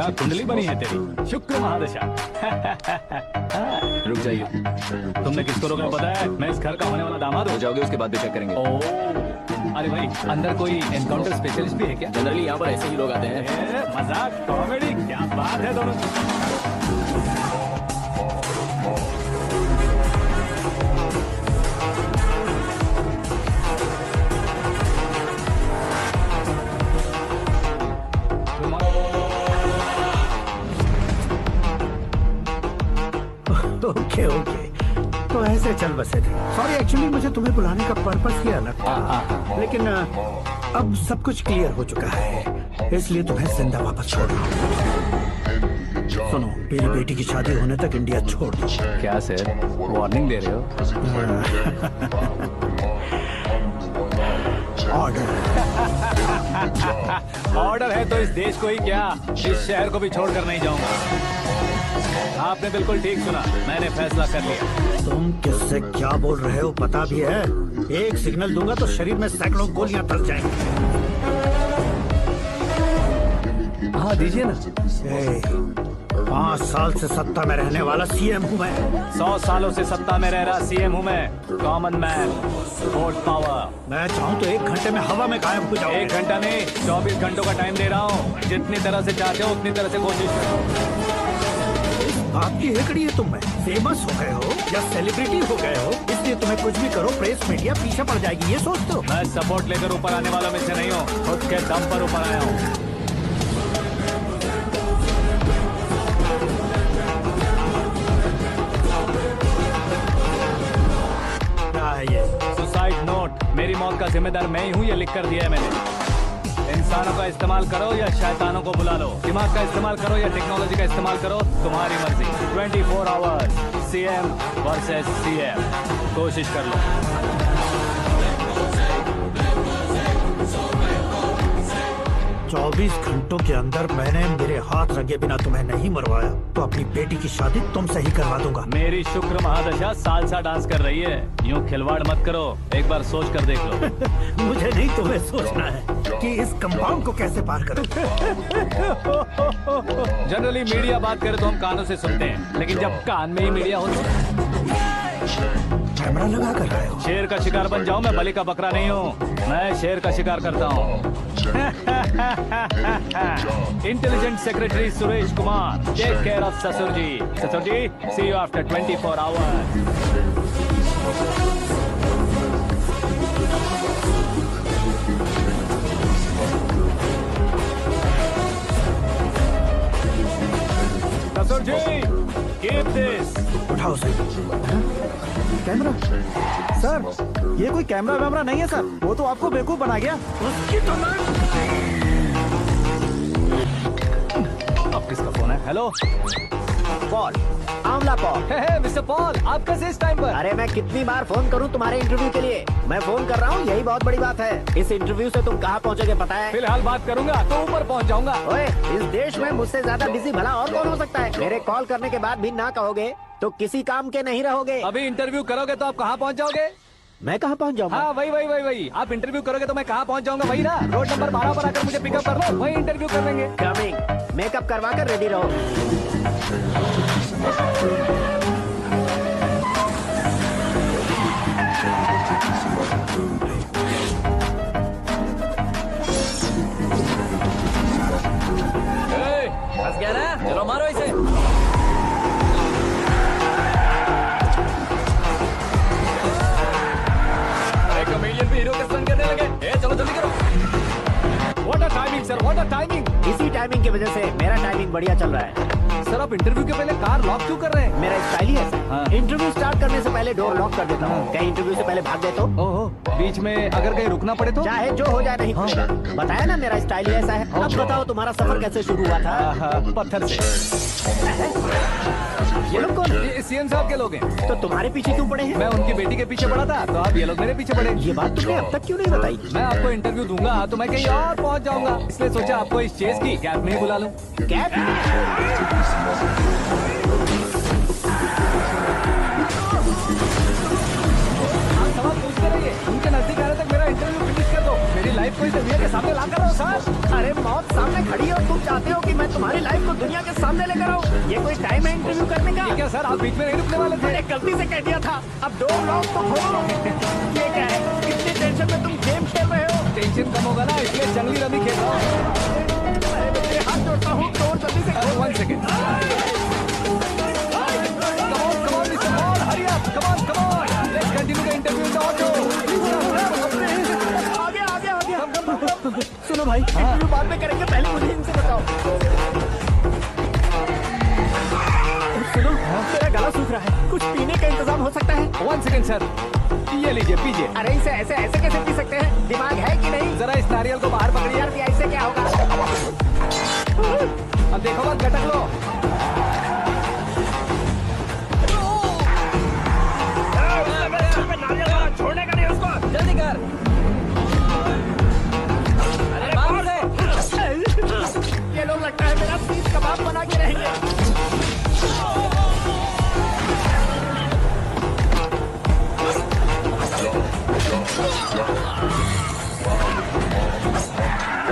क्या कुंडली बनी है तेरी, शुक्र महादशा। रुक जाइए। तुमने किसको रोका पता है? मैं इस घर का होने वाला दामाद हो हूँ। जाओगे उसके बाद भी चेक करेंगे। ओह, अरे भाई अंदर कोई एनकाउंटर स्पेशलिस्ट भी है क्या? जनरली यहाँ पर ऐसे ही लोग आते हैं। मजाक कॉमेडी क्या बात है दोनों। ओके ओके, तो ऐसे चल बसे थे। सॉरी, एक्चुअली मुझे तुम्हें बुलाने का पर्पस ही अलग था, लेकिन अब सब कुछ क्लियर हो चुका है, इसलिए तुम्हें जिंदा वापस छोड़ रहा हूँ। सुनो, मेरी बेटी की शादी होने तक इंडिया छोड़ दो। क्या सर, वार्निंग दे रहे हो? ऑर्डर। ऑर्डर है तो इस देश को ही क्या, इस शहर को भी छोड़कर नहीं जाऊंगा। आपने बिल्कुल ठीक सुना, मैंने फैसला कर लिया। तुम किससे क्या बोल रहे हो पता भी है? एक सिग्नल दूंगा तो शरीर में सैकड़ों गोलियां धस जाएंगी। हाँ दीजिए ना। 5 साल से सत्ता में रहने वाला सीएम हूँ मैं। 100 सालों से सत्ता में रह रहा सीएम हूँ मैं। Common man, vote power. मैं चाहूँ तो 1 घंटे में हवा में गायब हो जाऊँ। 1 घंटा नहीं, 24 घंटों का टाइम दे रहा हूँ। जितनी तरह से चाहते हो उतनी तरह से कोशिश करो। आपकी हेकड़ी है, तुम में फेमस हो गए हो या सेलिब्रिटी हो गए हो, इसलिए तुम्हें कुछ भी करो प्रेस मीडिया पीछे पड़ जाएगी, ये सोचते हो? मैं सपोर्ट लेकर ऊपर आने वालों में से नहीं हूँ, खुद के दम पर ऊपर आया हूँ। क्या है ये? Suicide note. मेरी मौत का जिम्मेदार मैं ही हूँ, ये लिख कर दिया है मैंने। इंसानों का इस्तेमाल करो या शैतानों को बुला लो, दिमाग का इस्तेमाल करो या टेक्नोलॉजी का इस्तेमाल करो, तुम्हारी मर्जी। 24 आवर्स सीएम वर्सेस सीएम, कोशिश कर लो। 24 घंटों के अंदर मैंने मेरे हाथ रंगे बिना तुम्हें नहीं मरवाया तो अपनी बेटी की शादी तुमसे ही करवा दूंगा। मेरी शुक्र महादशा सालसा डांस कर रही है, यूं खिलवाड़ मत करो, एक बार सोच कर देख लो। मुझे नहीं, तुम्हें सोचना है कि इस कंपाउंड को कैसे पार करूं। जनरली मीडिया बात करे तो हम कानों से सुनते हैं, लेकिन जब कान में ही मीडिया हो तो कैमरा लगा कर रहे हो। शेर का शिकार बन जाऊं, मैं बलि का बकरा नहीं हूँ, मैं शेर का शिकार करता हूँ। Intelligent secretary Suresh Kumar, take care of ससुर जी। ससुर जी, सी यू आफ्टर 24 आवर्स। ससुर जी, कीप दिस। उठाओ सर। कैमरा? सर, ये कोई कैमरा वैमरा नहीं है सर, वो तो आपको बेवकूफ बना गया। उसकी तो मैं... अब किसका फोन है? Hello Paul, Amla Paul. Mister Paul, आप कैसे इस टाइम पर? अरे मैं कितनी बार फोन करूं तुम्हारे इंटरव्यू के लिए? मैं फोन कर रहा हूं, यही बहुत बड़ी बात है। इस इंटरव्यू से तुम कहां पहुंचोगे पता है? फिलहाल बात करूंगा तो ऊपर पहुंच जाऊंगा। ओए, इस देश में मुझसे ज्यादा बिजी भला और कौन हो सकता है? मेरे कॉल करने के बाद भी ना कहोगे तो किसी काम के नहीं रहोगे। अभी इंटरव्यू करोगे तो आप कहाँ पहुँच जाओगे? मैं कहाँ पहुँच जाऊंगा? हाँ वही। आप इंटरव्यू करोगे तो मैं कहाँ पहुँच जाऊंगा? वही ना, रोड नंबर 12 पर आकर मुझे पिकअप कर लो, वही इंटरव्यू कर लेंगे। कमिंग। मेकअप करवा कर रेडी रहो। फंस गया ना, चलो मारो इसे। कमेडियन भी हीरो के संग करने लगे। चलो जल्दी करो। What a timing sir, what a timing. इसी टाइमिंग की वजह से मेरा टाइमिंग बढ़िया चल रहा है। सर आप इंटरव्यू के पहले कार लॉक क्यों कर रहे हैं? मेरा स्टाइल ही ऐसा है। हाँ। इंटरव्यू स्टार्ट करने से पहले डोर लॉक कर देता हूँ। कहीं इंटरव्यू से पहले भाग गए तो? ओहो, बीच में अगर कहीं रुकना पड़े तो? चाहे जो हो जाए नहीं खुलेगा। बताया ना मेरा स्टाइल ही ऐसा है। अब बताओ तुम्हारा सफर कैसे शुरू हुआ था? पत्थर से। ये लोग कौन? ये सीएम साहब के लोग हैं। तो तुम्हारे पीछे क्यों पड़े हैं? मैं उनकी बेटी के पीछे पड़ा था, तो आप ये लोग मेरे पीछे पड़े। ये बात तुमने अब तक क्यों नहीं बताई? मैं आपको इंटरव्यू दूंगा तो मैं कहीं और पहुंच जाऊंगा, इसलिए सोचा आपको इस चेस की कैब में ही बुला लूं। कैब? आप सवाल पूछते रहिए, उनके नजदीक आने तक मेरा इंटरव्यू फिनिश कर दो। मेरी लाइफ को इस दुनिया के सामने ला कर रहो सर। अरे मौत सामने खड़ी है और तुम चाहते हो कि मैं तुम्हारी लाइफ को दुनिया के सामने लेकर आऊँ? ये कोई टाइम है इंटरव्यू करने का? क्या सर, आप बीच में नहीं रुकने वाले थे? मैंने गलती से कह दिया था। अब डोर लॉक तो खोलो। ये क्या है? इतनी टेंशन में तुम गेम खेल रहे हो? टेंशन कम होगा ना, इसलिए जंगली रमी खेल रहा हूँ। अरे मैं तेरे हाथ जोड़ता हूँ, डोर जल्दी से खोलो। 1 second. Come on. Let's continue the interview in the auto. आ गया। सुनो भाई, इंटरव्यू बाद में करेंगे, पहले मुझे इनसे बताओ। सुनो, मेरा गला सूख रहा है, कुछ पीने का इंतजाम हो सकता है? 1 सेकेंड सर, ये लीजिए पीजिए। अरे इसे ऐसे कैसे पी सकते हैं? दिमाग है कि नहीं? जरा इस नारियल को बाहर पकड़िए। यार ऐसे क्या होगा? अब देखो मत, गटक लो। छोड़ने का नहीं उसको। जल्दी कर। अरे बाहर से। ये लोग लगता है मेरा सीख कबाब बना के रहेंगे।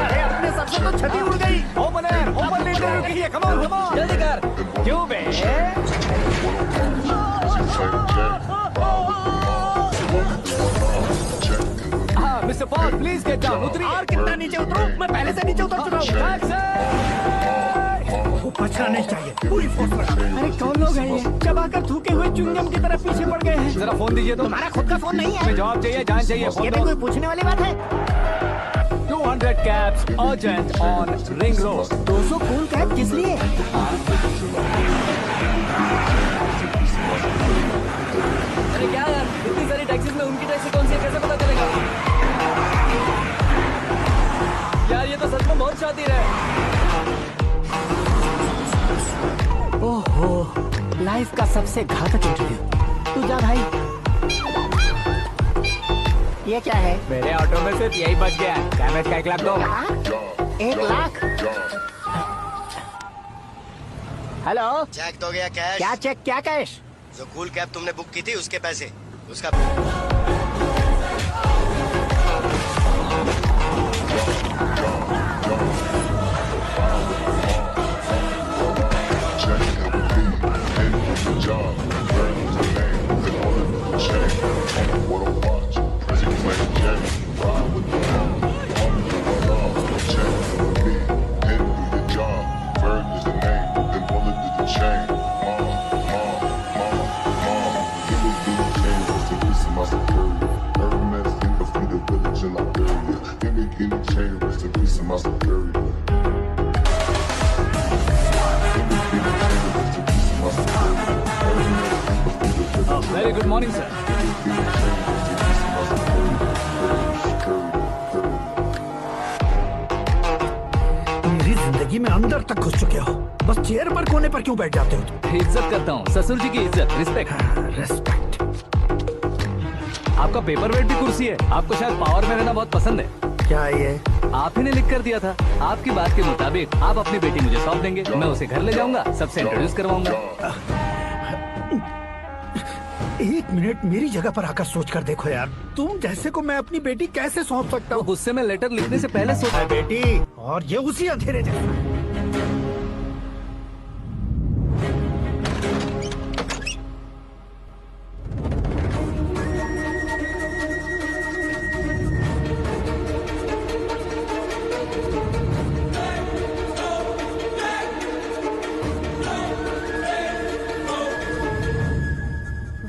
अरे अपने सबसे तो छठी उड़ गई। ओपन इंटरव्यू कीजिए। कम ऑन जल्दी कर। क्यों बे? हाँ mister Paul, please get down. उतरिए। और कितना नीचे उतरूं? मैं पहले से नीचे उतर चुका हूँ। वो बचना नहीं चाहिए, पूरी फोर्स लगा। अरे कौन लोग हैं ये? चबाकर थूके हुए च्युइंगम की तरफ पीछे पड़ गए हैं। जरा फोन दीजिए तो। तुम्हारा खुद का फोन नहीं है? हमें जवाब चाहिए, जान चाहिए। ये फोन भी दो। कोई पूछने वाली बात है? 200 cabs urgent on Ring Road. 200 cool cab किस लिए? अरे क्या यार, इतनी सारी टैक्सीज में उनकी टैक्सी कौन सी है, कैसे पता चलेगा? यार ये तो सच में बहुत शातिर है। ओहो, लाइफ का सबसे घातक इंटरव्यू। तू जा भाई। ये क्या है? मेरे ऑटो में सिर्फ यही बच गया है। डैमेज का 1 लाख दो। हाँ? 1 लाख? हेलो, चेक तो गया कैश। क्या चेक, क्या कैश? जो कूल कैब तुमने बुक की थी उसके पैसे, उसका वेरी गुड मॉर्निंग सर। मेरी जिंदगी में अंदर तक घुस चुके हो, बस चेयर पर कोने पर क्यों बैठ जाते हो तुम? इज्जत करता हूँ, ससुर जी की इज्जत, रिस्पेक्ट। रेस्पेक्ट। आपका पेपर वेट भी कुर्सी है। आपको शायद पावर में रहना बहुत पसंद है। क्या ये? आप ही ने लिख कर दिया था। आपकी बात के मुताबिक आप अपनी बेटी मुझे सौंप देंगे, मैं उसे घर ले जाऊंगा, सबसे इंट्रोड्यूस करवाऊंगा। 1 मिनट मेरी जगह पर आकर सोच कर देखो यार, तुम जैसे को मैं अपनी बेटी कैसे सौंप सकता तो हूँ? गुस्से में लेटर लिखने से पहले सोचा। है बेटी, और ये उसी अंधेरे जैसा।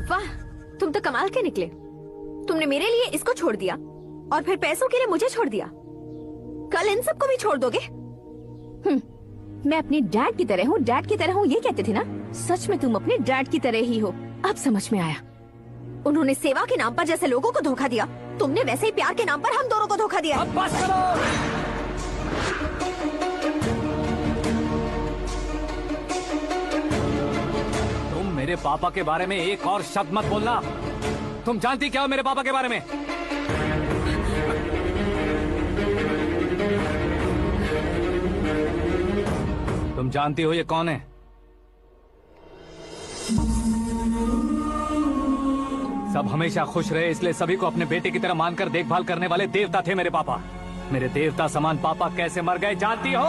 वाह, तुम तो कमाल के निकले। तुमने मेरे लिए इसको छोड़ दिया और फिर पैसों के लिए मुझे छोड़ दिया। कल इन सबको भी छोड़ दोगे? मैं अपने डैड की तरह हूँ, डैड की तरह हूँ, ये कहते थे ना? सच में तुम अपने डैड की तरह ही हो। अब समझ में आया। उन्होंने सेवा के नाम पर जैसे लोगों को धोखा दिया, तुमने वैसे ही प्यार के नाम पर हम दोनों को धोखा दिया। अब बस करो। तुम मेरे पापा के बारे में एक और शब्द मत बोलना। तुम जानती क्या हो मेरे पापा के बारे में? तुम जानती हो ये कौन है? सब हमेशा खुश रहे इसलिए सभी को अपने बेटे की तरह मानकर देखभाल करने वाले देवता थे मेरे पापा। मेरे देवता समान पापा कैसे मर गए जानती हो?